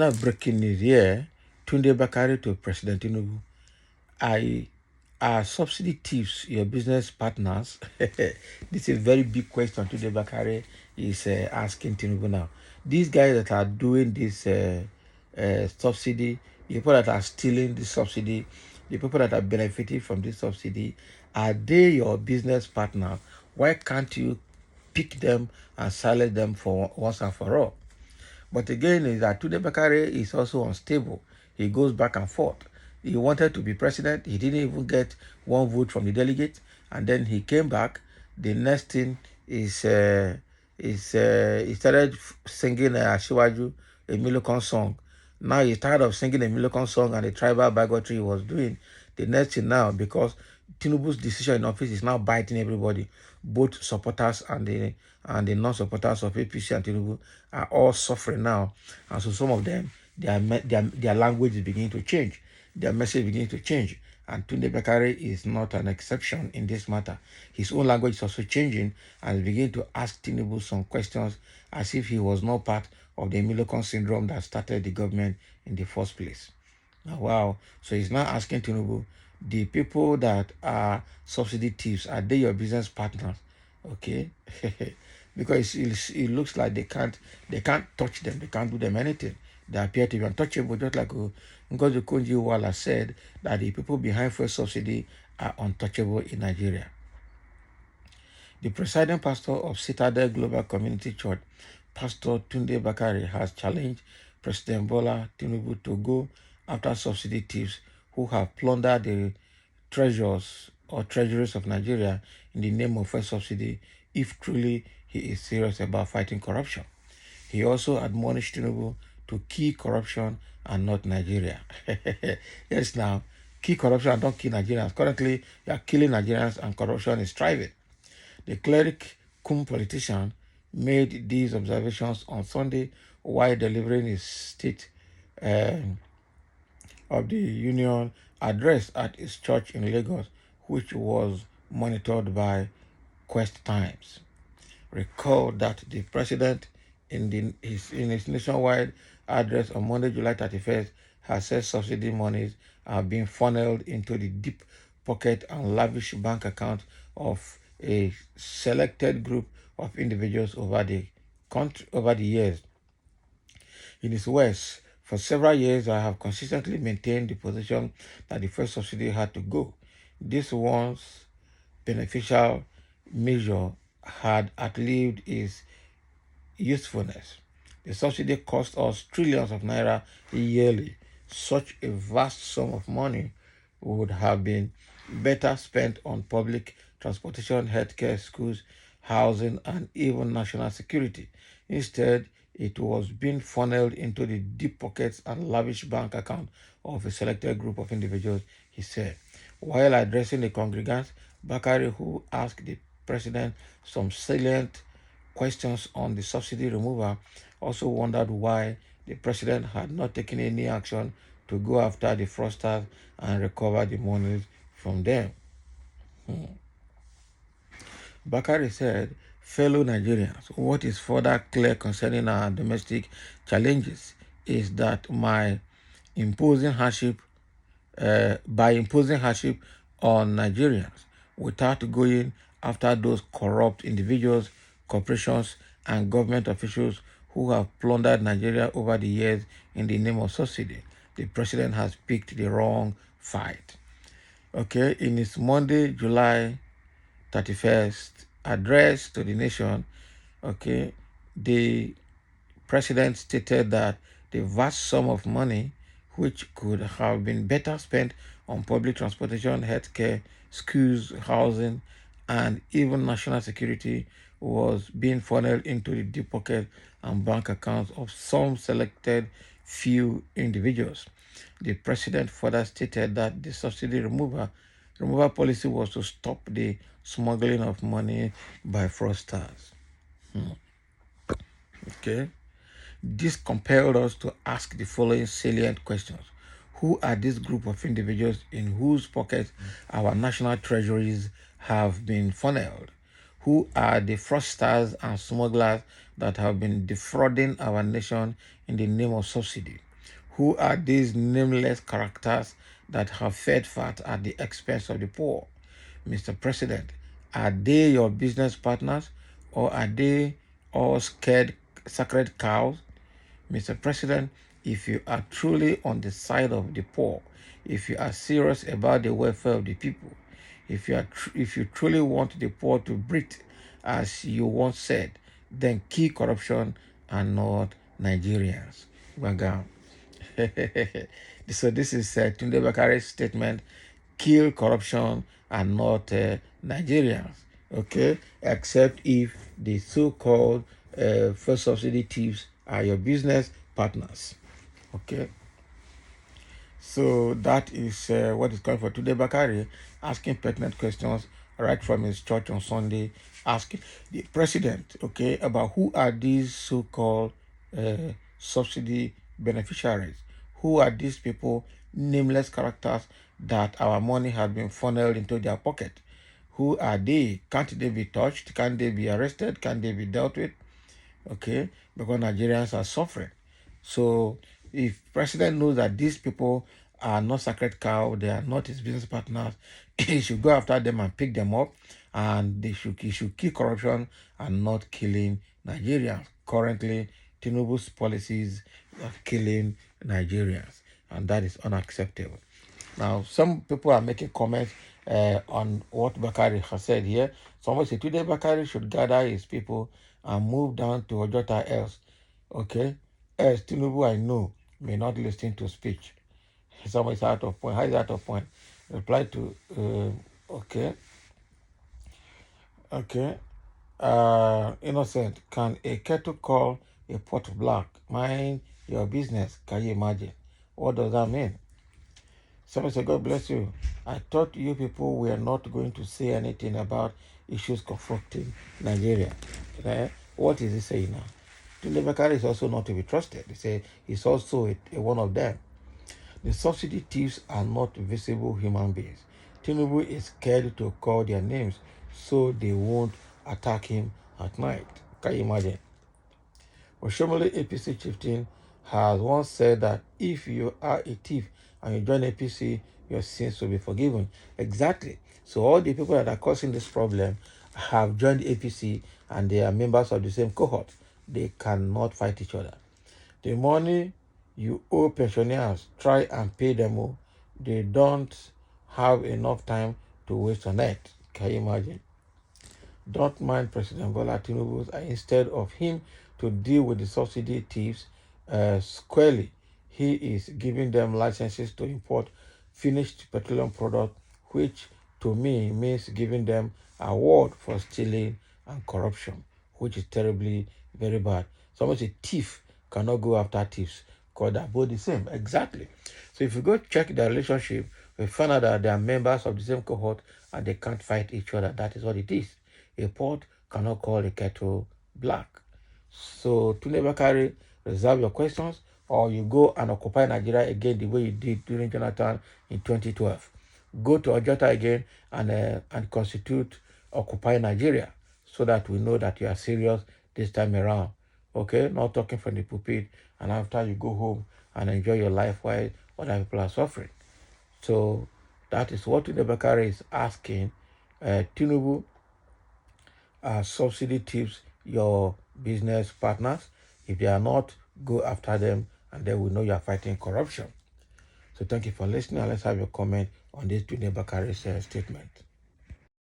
Another breaking news here. Tunde Bakare to President Tinubu. Are subsidy thieves your business partners? This is a very big question Tunde Bakare is asking Tinubu now. These guys that are doing this subsidy, the people that are stealing the subsidy, the people that are benefiting from this subsidy, are they your business partner? Why can't you pick them and silence them for once and for all? But again, is that Tunde Bakare is also unstable. He goes back and forth. He wanted to be president. He didn't even get one vote from the delegates, and then he came back. The next thing is he started singing Ashiwaju, a Milocon song. Now he's tired of singing a Milocon song and the tribal bigotry he was doing. The next thing now, because Tinubu's decision in office is now biting everybody, both supporters and the non-supporters of APC and Tinubu are all suffering now. And so some of them, their language is beginning to change. Their message is beginning to change. And Tunde Bakare is not an exception in this matter. His own language is also changing and is beginning to ask Tinubu some questions as if he was not part of the Milocon syndrome that started the government in the first place. Wow. So he's now asking Tinubu, the people that are subsidy thieves, are they your business partners? Okay. Because it looks like they can't touch them, they can't do them anything. They appear to be untouchable, just like Ngozi Konji-Iweala said that the people behind fuel subsidy are untouchable in Nigeria. The presiding pastor of Citadel Global Community Church, Pastor Tunde Bakare, has challenged President Bola Tinubu to go after subsidy thieves who have plundered the treasuries of Nigeria in the name of fuel subsidy, if truly he is serious about fighting corruption. He also admonished Tinubu to kill corruption and not Nigeria. Yes, now, kill corruption and don't kill Nigerians. Currently, you are killing Nigerians and corruption is thriving. The cleric cum politician made these observations on Sunday while delivering his State of the Union address at his church in Lagos, which was monitored by Quest Times. Recall that the president in his nationwide address on Monday, July 31st, has said subsidy monies are being funneled into the deep pocket and lavish bank account of a selected group of individuals over the years. In his words, for several years, I have consistently maintained the position that the first subsidy had to go. This once beneficial measure had outlived its usefulness. The subsidy cost us trillions of naira yearly. Such a vast sum of money would have been better spent on public transportation, healthcare, schools, housing, and even national security. Instead, it was being funneled into the deep pockets and lavish bank account of a selected group of individuals, he said. While addressing the congregants, Bakare, who asked the president some salient questions on the subsidy removal, also wondered why the president had not taken any action to go after the fraudsters and recover the money from them. Bakare said, fellow Nigerians, what is further clear concerning our domestic challenges is that by imposing hardship on Nigerians without going after those corrupt individuals, corporations, and government officials who have plundered Nigeria over the years in the name of subsidy, the president has picked the wrong fight. Okay, in his Monday, July 31st address to the nation, okay, the president stated that the vast sum of money which could have been better spent on public transportation, healthcare, schools, housing, and even national security was being funneled into the deep pocket and bank accounts of some selected few individuals. The president further stated that the subsidy removal policy was to stop the smuggling of money by fraudsters. Okay. This compelled us to ask the following salient questions. Who are this group of individuals in whose pockets our national treasuries have been funneled? Who are the fraudsters and smugglers that have been defrauding our nation in the name of subsidy? Who are these nameless characters that have fed fat at the expense of the poor? Mr. President, are they your business partners or are they all scared sacred cows? Mr. President, if you are truly on the side of the poor, if you are serious about the welfare of the people, if you truly want the poor to breathe, as you once said, then kill corruption and not Nigerians. Wagam. So this is Tunde Bakare's statement: kill corruption and not Nigerians. Okay, except if the so-called first subsidy thieves are your business partners. Okay, so that is what is coming for today. Bakare asking pertinent questions right from his church on Sunday, asking the president, okay, about who are these so-called subsidy beneficiaries. Who are these people, nameless characters that our money has been funneled into their pocket? Who are they? Can't they be touched? Can they be arrested? Can they be dealt with? Okay, because Nigerians are suffering. So if president knows that these people are not sacred cow, they are not his business partners, he should go after them and pick them up, and he should kill corruption and not killing Nigerians. Currently, Tinubu's policies are killing Nigerians, and that is unacceptable. Now, some people are making comments on what Bakari has said here. Someone said today Bakari should gather his people and move down to Ojota else. Okay? Else, Tinubu, I know, may not listen to speech. Someone is out of point. How is that out of point? Reply to, okay. Okay. Innocent, can a kettle call a pot black? Mind your business. Can you imagine? What does that mean? Somebody said, God bless you. I thought you people were not going to say anything about issues confronting Nigeria. What is he saying now? Tunde Bakare is also not to be trusted. He said he's also a one of them. The subsidy thieves are not visible human beings. Tinubu is scared to call their names so they won't attack him at night. Can you imagine? Oshomole APC chieftain has once said that if you are a thief and you join APC, your sins will be forgiven. Exactly. So all the people that are causing this problem have joined APC and they are members of the same cohort. They cannot fight each other. The money you owe pensioners, try and pay them all. They don't have enough time to waste on it. Can you imagine? Don't mind President Bola Tinubu, instead of him to deal with the subsidy thieves squarely, he is giving them licenses to import finished petroleum product, which to me means giving them award for stealing and corruption, which is terribly very bad. Someone say thief cannot go after thieves because they're both the same. Exactly. So if you go check their relationship, we find out that they are members of the same cohort and they can't fight each other. That is what it is. A pot cannot call a kettle black. So Tunde Bakare, reserve your questions, or you go and occupy Nigeria again the way you did during Jonathan in 2012. Go to Ojota again and constitute Occupy Nigeria so that we know that you are serious this time around. Okay, not talking from the pulpit, and after you go home and enjoy your life while other people are suffering. So that is what Tunde Bakare is asking Tinubu. Subsidy tips your business partners. If they are not, go after them and they will know you are fighting corruption. So thank you for listening, and let's have your comment on this Tunde Bakare's statement.